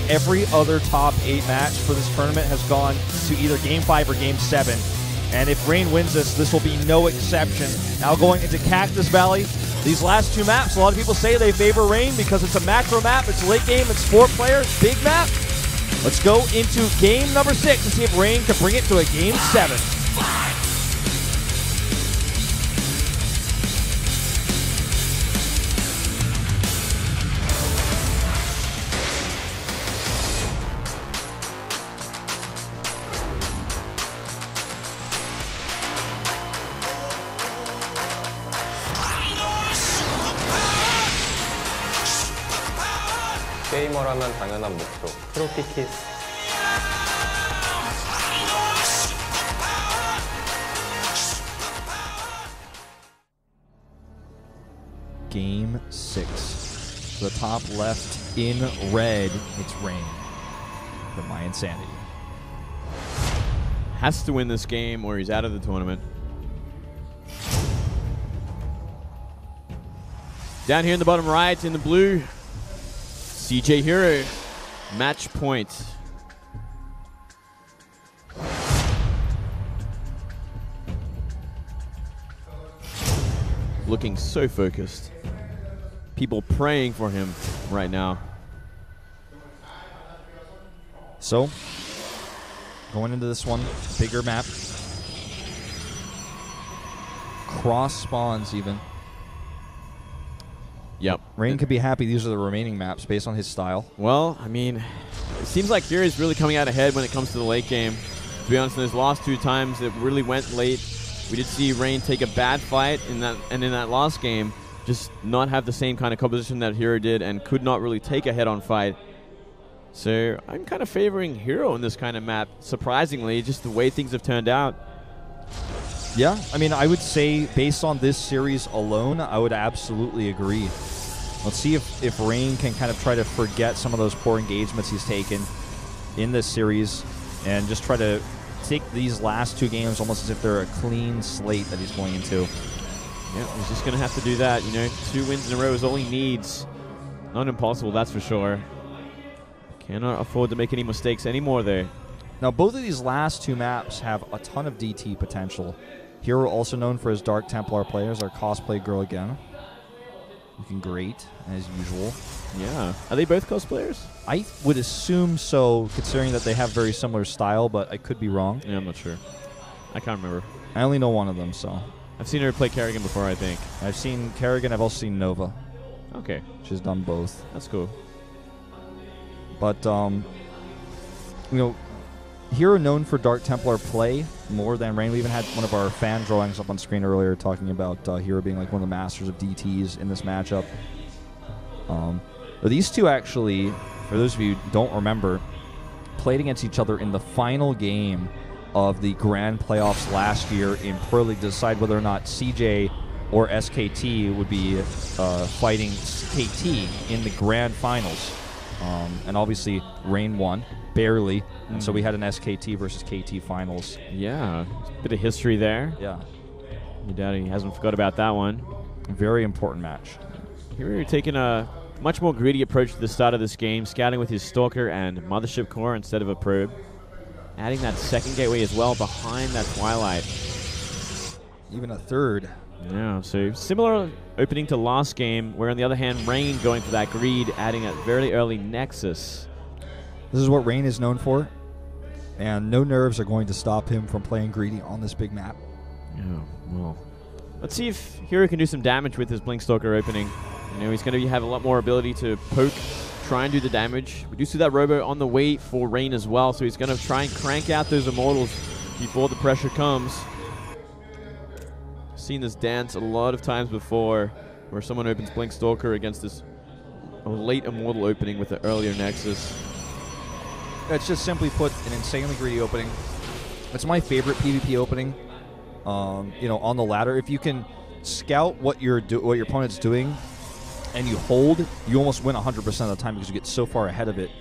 every other top 8 match for this tournament has gone to either Game 5 or Game 7. And if Rain wins this will be no exception. Now going into Cactus Valley, these last 2 maps, a lot of people say they favor Rain because it's a macro map, it's late game, it's 4 players, big map. Let's go into game number 6 and see if Rain can bring it to a Game 7. 게이머라면 당연한 목표, 트로피 키스. Game 6. The top left in red, it's Rain from My Insanity. Has to win this game or he's out of the tournament. Down here in the bottom right, in the blue, CJ herO, match point. Looking so focused. People praying for him right now. So, going into this one, bigger map. Cross spawns even. Yep. Rain could be happy these are the remaining maps based on his style. Well, I mean, it seems like herO is really coming out ahead when it comes to the late game. To be honest, in those last 2 times it really went late. We did see Rain take a bad fight in that last game, just not have the same kind of composition that herO did and could not really take a head-on fight. So I'm kind of favoring herO in this kind of map, surprisingly, just the way things have turned out. Yeah, I mean, I would say based on this series alone, I would absolutely agree. Let's see if Rain can kind of try to forget some of those poor engagements he's taken in this series and just try to take these last 2 games almost as if they're a clean slate that he's going into. Yeah, he's just going to have to do that. You know, 2 wins in a row is all he needs. Not impossible, that's for sure. Cannot afford to make any mistakes anymore there. Now, both of these last 2 maps have a ton of DT potential. herO, also known for his Dark Templar players, our cosplay girl again. Looking great, as usual. Yeah. Are they both cosplayers? I would assume so, considering that they have very similar style, but I could be wrong. Yeah, I'm not sure. I can't remember. I only know one of them, so. I've seen her play Kerrigan before, I think. I've seen Kerrigan, I've also seen Nova. Okay. She's done both. That's cool. But, you know, herO known for Dark Templar play more than Rain. We even had one of our fan drawings up on screen earlier talking about herO being like one of the masters of DTs in this matchup. But these two actually, for those of you who don't remember, played against each other in the final game of the Grand Playoffs last year in Pro League to decide whether or not CJ or SKT would be fighting KT in the Grand Finals. And obviously, Rain won, barely. And so we had an SKT versus KT Finals. Yeah, bit of history there. Yeah. You doubt he hasn't forgot about that one. Very important match. Here we're taking a much more greedy approach to the start of this game, scouting with his Stalker and Mothership Core instead of a Probe. Adding that second gateway as well behind that Twilight. Even a third. Yeah, so similar opening to last game, where on the other hand, Rain going for that greed, adding a very early Nexus. This is what Rain is known for, and no nerves are going to stop him from playing greedy on this big map. Yeah, well, let's see if herO can do some damage with his Blink Stalker opening. You know, he's going to have a lot more ability to poke, try and do the damage. We do see that Robo on the way for Rain as well, so he's going to try and crank out those Immortals before the pressure comes. Seen this dance a lot of times before, where someone opens Blink Stalker against this late Immortal opening with the earlier Nexus. It's just simply put an insanely greedy opening. It's my favorite PvP opening. You know, on the ladder, if you can scout what your opponent's doing and you hold, you almost win 100% of the time because you get so far ahead of it.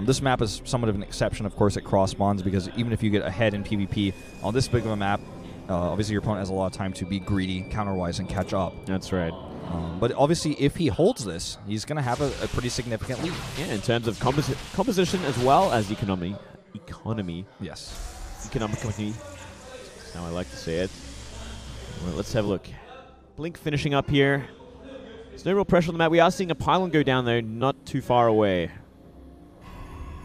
This map is somewhat of an exception, of course, at cross spawns, because even if you get ahead in PvP on this big of a map, obviously your opponent has a lot of time to be greedy counter-wise and catch up. That's right. But obviously, if he holds this, he's going to have a pretty significant lead. Yeah, in terms of composition as well as economy. Yes. Economically. That's how I like to say it. Well, let's have a look. Blink finishing up here. There's no real pressure on the map. We are seeing a pylon go down, though, not too far away.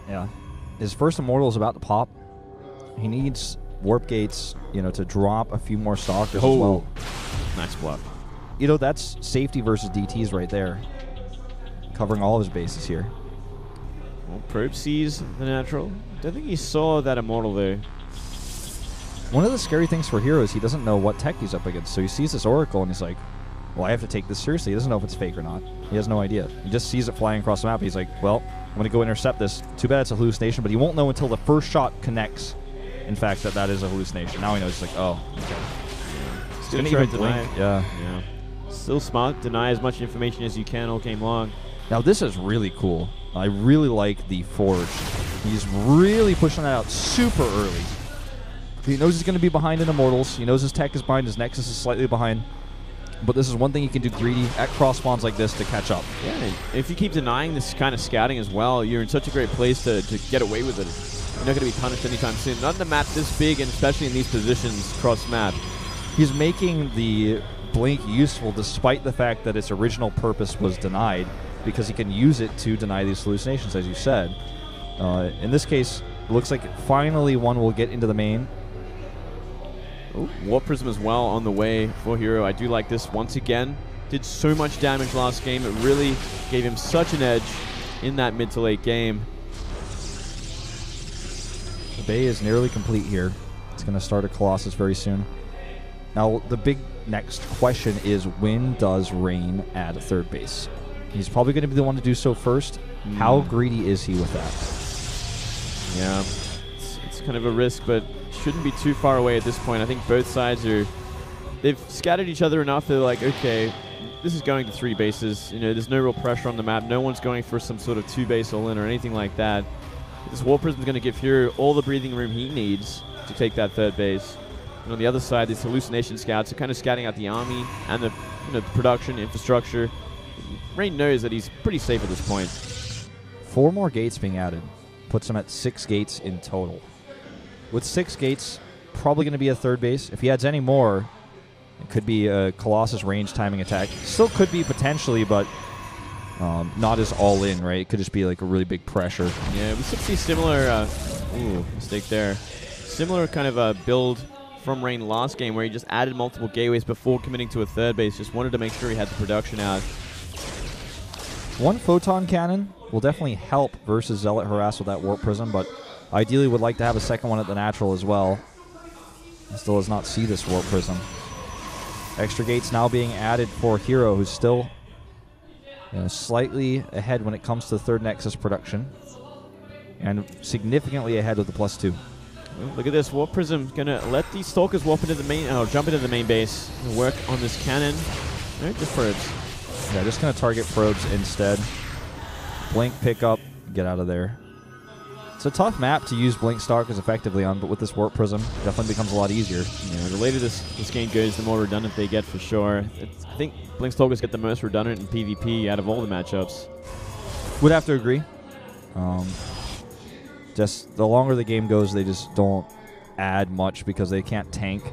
Yeah. His first Immortal is about to pop. He needs warp gates, to drop a few more stalkers as well. Nice block. That's safety versus DTs right there. Covering all of his bases here. Well, Probe sees the natural. Don't think he saw that Immortal, though. One of the scary things for herO is he doesn't know what tech he's up against. So he sees this Oracle and he's like, well, I have to take this seriously. He doesn't know if it's fake or not. He has no idea. He just sees it flying across the map. He's like, well, I'm going to go intercept this. Too bad it's a hallucination, but he won't know until the first shot connects. In fact, that is a hallucination. Now he knows. He's like, oh, okay. He's going to even blink. Yeah. Still smart. Deny as much information as you can all game long. Now this is really cool. I really like the Forge. He's really pushing that out super early. He knows he's going to be behind in Immortals. He knows his tech is behind. His Nexus is slightly behind. But this is one thing you can do greedy at cross spawns like this to catch up. Yeah, and if you keep denying this kind of scouting as well, you're in such a great place to get away with it. You're not going to be punished anytime soon. Not in a map this big, and especially in these positions cross map. He's making the Blink useful despite the fact that its original purpose was denied, because he can use it to deny these hallucinations, as you said. In this case, it looks like finally one will get into the main. Oh, Warp Prism as well on the way for herO. I do like this once again. Did so much damage last game. It really gave him such an edge in that mid to late game. The Bay is nearly complete here. It's going to start a Colossus very soon. Now, the big next question is, when does Rain add a third base? He's probably going to be the one to do so first. How greedy is he with that? Yeah, it's kind of a risk, but shouldn't be too far away at this point. I think both sides they've scattered each other enough. They're like, okay, this is going to 3 bases. There's no real pressure on the map. No one's going for some sort of 2-base all-in or anything like that. This Warp Prism is going to give herO all the breathing room he needs to take that 3rd base. And on the other side, these hallucination scouts are kind of scouting out the army and the production infrastructure. Rain knows that he's pretty safe at this point. 4 more gates being added puts him at 6 gates in total. With 6 gates, probably going to be a 3rd base. If he adds any more, it could be a Colossus range timing attack. Still could be potentially, but not as all in, right? It could just be like a really big pressure. Yeah, we should see similar. Ooh, mistake there. Similar kind of a build from Rain last game, where he just added multiple gateways before committing to a 3rd base. Just wanted to make sure he had the production out. 1 Photon Cannon will definitely help versus Zealot Harass with that Warp Prism, but ideally would like to have a 2nd one at the natural as well. Still does not see this Warp Prism. Extra gates now being added for herO, who's still slightly ahead when it comes to the 3rd Nexus production, and significantly ahead with the +2. Look at this. Warp Prism going to let these Stalkers warp into the main, jump into the main base and work on this cannon. No, just probes. Yeah, just going to target probes instead. Blink, pick up, get out of there. It's a tough map to use Blink Stalkers effectively on, but with this Warp Prism, it definitely becomes a lot easier. Yeah, the later this game goes, the more redundant they get for sure. I think Blink Stalkers get the most redundant in PvP out of all the matchups. Would have to agree. Just the longer the game goes, they just don't add much because they can't tank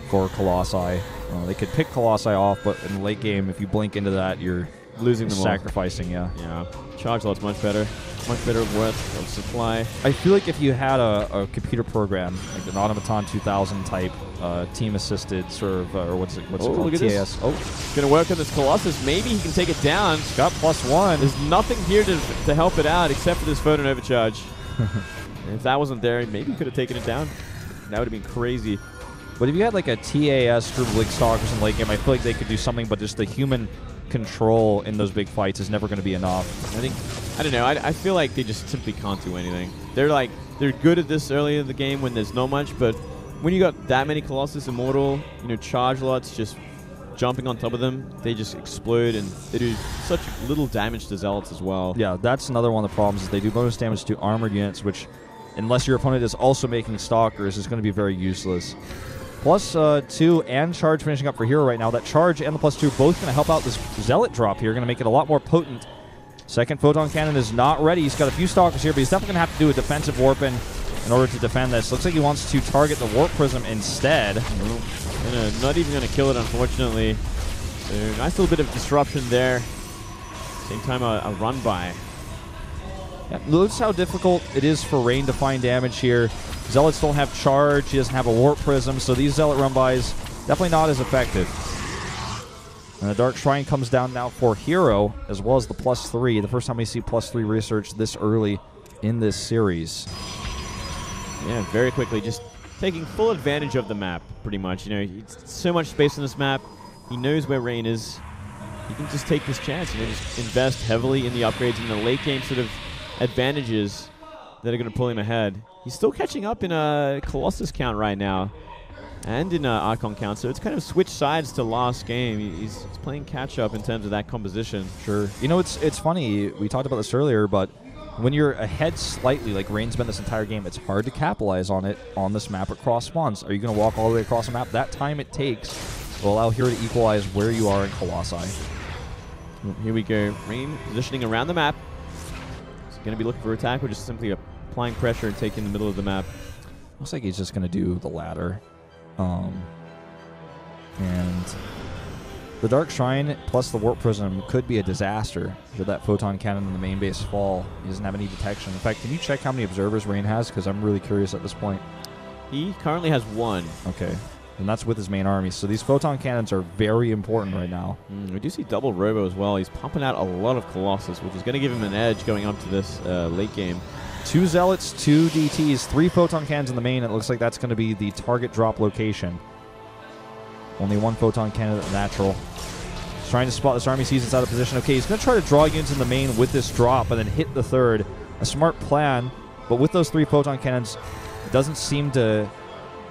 for Colossi. They could pick Colossi off, but in the late game, if you blink into that, you're losing them sacrificing, all. Yeah. Charge lot's much better. Much better worth of supply. I feel like if you had a computer program, like an Automaton 2000 type, team-assisted sort of, or what's it called? Look at TAS. this. Oh, it's going to work on this Colossus. Maybe he can take it down. He's got +1. There's nothing here to help it out except for this photon overcharge. If that wasn't there, maybe he could have taken it down. That would have been crazy. But if you had like a TAS group of Blink Stalkers in late game, I feel like they could do something, but just the human control in those big fights is never going to be enough. I don't know. I feel like they just simply can't do anything. They're good at this early in the game when there's not much, but when you got that many Colossus Immortal, charge lots just jumping on top of them, they just explode, and they do such little damage to Zealots as well. Yeah, that's another one of the problems, is they do bonus damage to armored units, which, unless your opponent is also making Stalkers, is going to be very useless. +2 and charge finishing up for herO right now. That charge and the +2 both going to help out this Zealot drop here. Going to make it a lot more potent. Second Photon Cannon is not ready. He's got a few Stalkers here, but he's definitely going to have to do a defensive Warpin in order to defend this. Looks like he wants to target the Warp Prism instead. Not even going to kill it, unfortunately. So nice little bit of disruption there. Same time, a run by. Yeah, notice how difficult it is for Rain to find damage here. Zealots don't have charge. He doesn't have a Warp Prism, so these Zealot run-bys definitely not as effective. And the Dark Shrine comes down now for herO, as well as the +3. The first time we see +3 research this early in this series. Yeah, very quickly, just taking full advantage of the map, pretty much. You know, it's so much space on this map. He knows where Rain is. He can just take this chance, you know, just invest heavily in the upgrades and the late game sort of advantages that are going to pull him ahead. He's still catching up in a Colossus count right now, and in Archon count, so it's kind of switched sides to last game. He's playing catch-up in terms of that composition. Sure. You know, it's funny, we talked about this earlier, but when you're ahead slightly, like Rain's been this entire game, it's hard to capitalize on it on this map across spawns. Are you going to walk all the way across the map? That time it takes will allow herO to equalize where you are in Colossi. Here we go. Rain positioning around the map. He's going to be looking for attack, or just simply applying pressure and taking the middle of the map. Looks like he's just going to do the latter. And the Dark Shrine plus the Warp Prism could be a disaster should that Photon Cannon in the main base fall. He doesn't have any detection. In fact, can you check how many observers Rain has? Because I'm really curious at this point. He currently has 1. Okay. And that's with his main army. So these Photon Cannons are very important right now. We do see double Robo as well. He's pumping out a lot of Colossus, which is going to give him an edge going up to this late game. 2 Zealots, 2 DTs, 3 Photon Cannons in the main. It looks like that's going to be the target drop location. Only 1 Photon Cannon at natural. He's trying to spot this army, sees it's out of position. Okay, he's going to try to draw units in the main with this drop and then hit the third. A smart plan, but with those 3 Photon Cannons, it doesn't seem to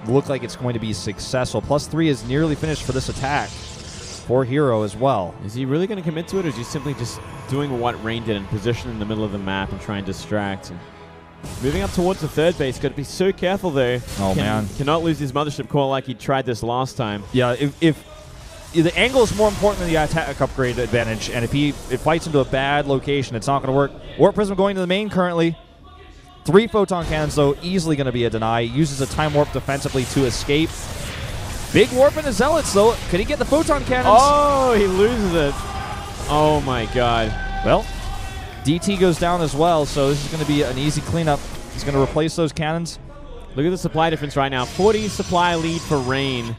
look like it's going to be successful. +3 is nearly finished for this attack for herO as well. Is he really going to commit to it, or is he simply just doing what Rain did and position in the middle of the map and try and distract? Moving up towards the third base. Got to be so careful there. Oh, man. Cannot lose his Mothership core like he tried this last time. Yeah, if the angle is more important than the attack upgrade advantage, and if it fights into a bad location, it's not going to work. Warp Prism going to the main currently. 3 Photon Cannons, though, easily going to be a deny. Uses a Time Warp defensively to escape. Big Warp into Zealots, though. Could he get the Photon Cannons? Oh, he loses it. Oh, my God. Well, DT goes down as well, so this is going to be an easy cleanup. He's going to replace those cannons. Look at the supply difference right now. 40 supply lead for Rain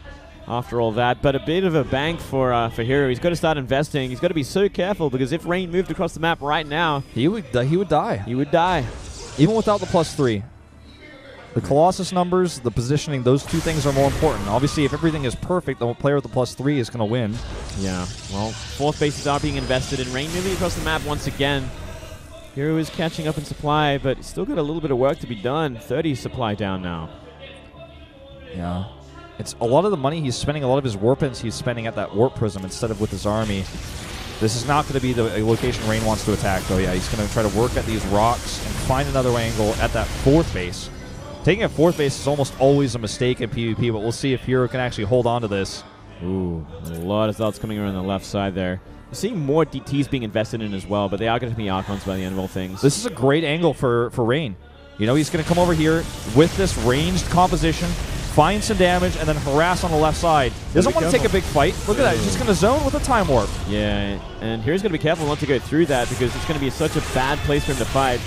after all that, but a bit of a bank for herO. He's got to start investing. He's got to be so careful, because if Rain moved across the map right now, he would die. He would die. Even without the +3. The Colossus numbers, the positioning, those 2 things are more important. Obviously, if everything is perfect, the player with the +3 is going to win. Yeah, well, 4th bases are being invested in. Rain moving across the map once again. herO is catching up in supply, but still got a little bit of work to be done. 30 supply down now. Yeah. It's a lot of the money he's spending, a lot of his Warpins he's spending at that Warp Prism instead of with his army. This is not going to be the location Rain wants to attack, though. Yeah, he's going to try to work at these rocks and find another angle at that 4th base. Taking a 4th base is almost always a mistake in PvP, but we'll see if herO can actually hold on to this. Ooh, a lot of thoughts coming around the left side there. We're seeing more DTs being invested in as well, but they are going to be Archons by the end of all things. This is a great angle for Rain. You know, he's going to come over here with this ranged composition, find some damage, and then harass on the left side. He doesn't want to take a big fight. Look at that. He's just going to zone with a Time Warp. Yeah, and here's going to be careful not to go through that, because it's going to be such a bad place for him to fight.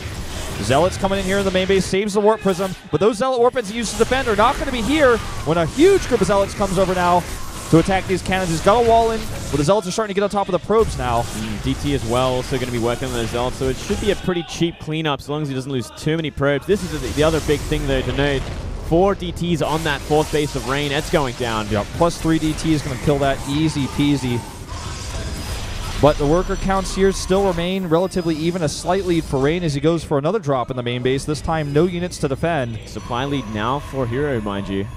Zealots coming in here in the main base, saves the Warp Prism, but those Zealot Warpins he used to defend are not going to be here when a huge group of Zealots comes over now to attack these cannons. He's got a wall in, but the Zealots are starting to get on top of the probes now. DT as well, also going to be working on the Zealots, so it should be a pretty cheap cleanup as long as he doesn't lose too many probes. This is the other big thing, though, to note. 4 DTs on that 4th base of Rain. It's going down. Yep, +3 DT is going to kill that easy peasy. But the worker counts here still remain relatively even, a slight lead for Rain as he goes for another drop in the main base. This time, no units to defend. Supply lead now for herO, mind you.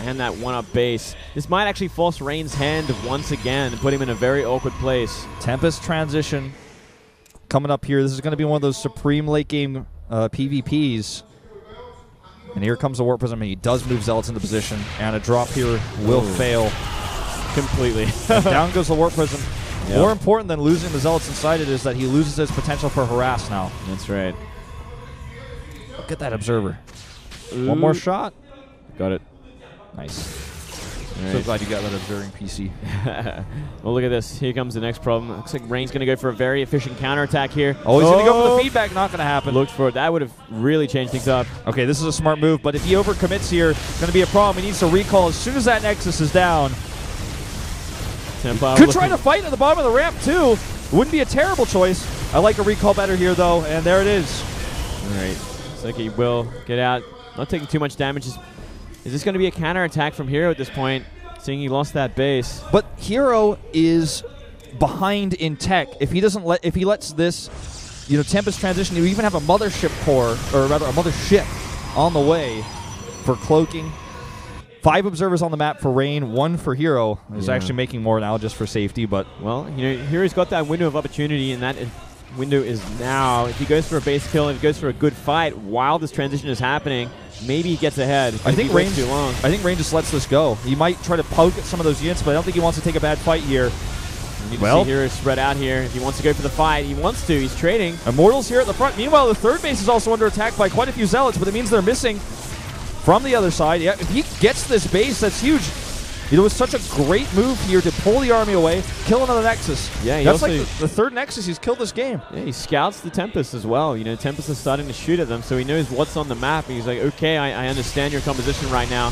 And that 1-up base. This might actually force Rain's hand once again and put him in a very awkward place. Tempest transition coming up here. This is going to be one of those supreme late game PvPs. And here comes the Warp Prism. He does move Zealots into position, and a drop here will fail. Completely. And down goes the Warp Prism. Yep. More important than losing the Zealots inside it is that he loses his potential for harass now. That's right. Look at that Observer. Ooh. One more shot. Got it. Nice. All So right. glad you got that Observing PC. Well, look at this. Here comes the next problem. Looks like Rain's going to go for a very efficient counterattack here. Oh, he's going to go for the feedback. Not going to happen. Looked for it. That would have really changed things up. Okay, this is a smart move, but if he overcommits here, it's going to be a problem. He needs to recall as soon as that Nexus is down. Tempo Could try to fight at the bottom of the ramp, too. Wouldn't be a terrible choice. I like a recall better here, though, and there it is. All right. Looks like he will get out. Not taking too much damage. Is this going to be a counterattack from herO at this point, seeing he lost that base? But herO is behind in tech. If he lets this, Tempest transition, you even have a mothership core, or rather a mothership on the way for cloaking. 5 observers on the map for Rain, 1 for herO. He's actually making more now just for safety, but... Well, hero's got that window of opportunity, and that window is now. If he goes for a base kill, if he goes for a good fight while this transition is happening, maybe he gets ahead. I think Rain too long. I think Rain just lets this go. He might try to poke at some of those units, but I don't think he wants to take a bad fight here. You need to see herO spread out here. If he wants to go for the fight, he wants to. He's trading. Immortals here at the front. Meanwhile, the third base is also under attack by quite a few Zealots, but it means they're missing from the other side. Yeah, if he gets this base, that's huge. It was such a great move here to pull the army away, kill another Nexus. Yeah, that's like the third Nexus he's killed this game. Yeah, he scouts the Tempest as well. Tempest is starting to shoot at them, so he knows what's on the map. He's like, okay, I understand your composition right now.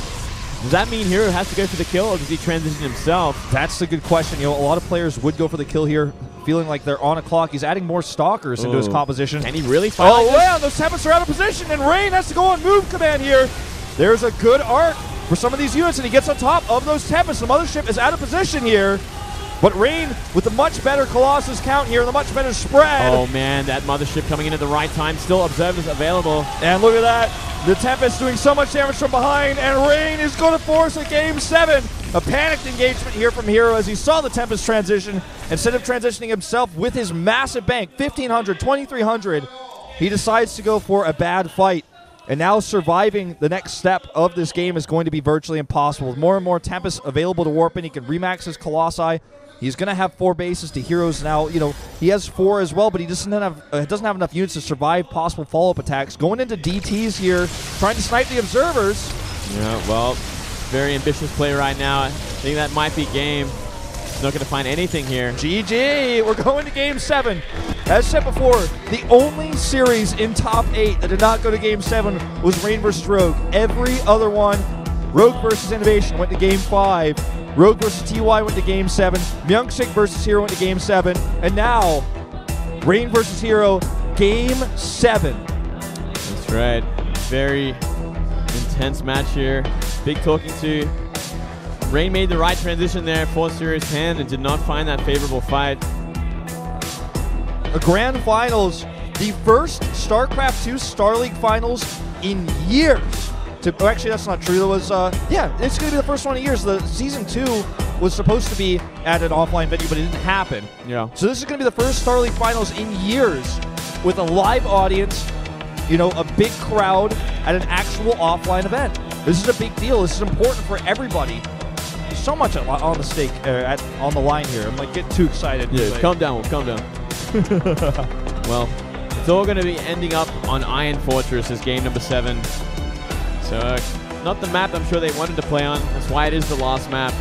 Does that mean herO has to go for the kill, or does he transition himself? That's the good question. A lot of players would go for the kill here, feeling like they're on a clock. He's adding more Stalkers into his composition. Can he really fight? Oh, wow, those Tempests are out of position, and Rain has to go on move command here. There's a good arc for some of these units, and he gets on top of those Tempests. The Mothership is out of position here, but Rain with the much better Colossus count here, the much better spread. Oh, man, that Mothership coming in at the right time. Still observers available. And look at that. The Tempest doing so much damage from behind, and Rain is going to force a Game 7. A panicked engagement here from herO as he saw the Tempest transition. Instead of transitioning himself with his massive bank, 1,500, 2,300, he decides to go for a bad fight. And now surviving the next step of this game is going to be virtually impossible. With more and more Tempests available to warp in, he can remax his Colossi. He's going to have 4 bases to herO's now. He has 4 as well, but he doesn't have enough units to survive possible follow-up attacks. Going into DTs here, trying to snipe the observers. Yeah, well, very ambitious play right now. I think that might be game. He's not going to find anything here. GG! We're going to Game 7. As said before, the only series in top 8 that did not go to Game 7 was Rain versus Rogue. Every other one, Rogue versus Innovation, went to Game 5. Rogue versus TY went to Game 7. Myungsik versus herO went to Game 7. And now, Rain versus herO, Game 7. That's right. Very intense match here. Big talking to. Rain made the right transition there, forced herO's hand, and did not find that favorable fight. The Grand Finals, the first StarCraft 2 Star League Finals in years. Actually, that's not true. There was, it's going to be the first one in years. The Season 2 was supposed to be at an offline venue, but it didn't happen. Yeah. So this is going to be the first Star League Finals in years with a live audience, a big crowd at an actual offline event. This is a big deal. This is important for everybody. There's so much on the stake, on the line here. I'm like getting too excited. Yeah, calm down, calm down. Well, it's all going to be ending up on Iron Fortress as game number 7. So, not the map I'm sure they wanted to play on. That's why it is the last map.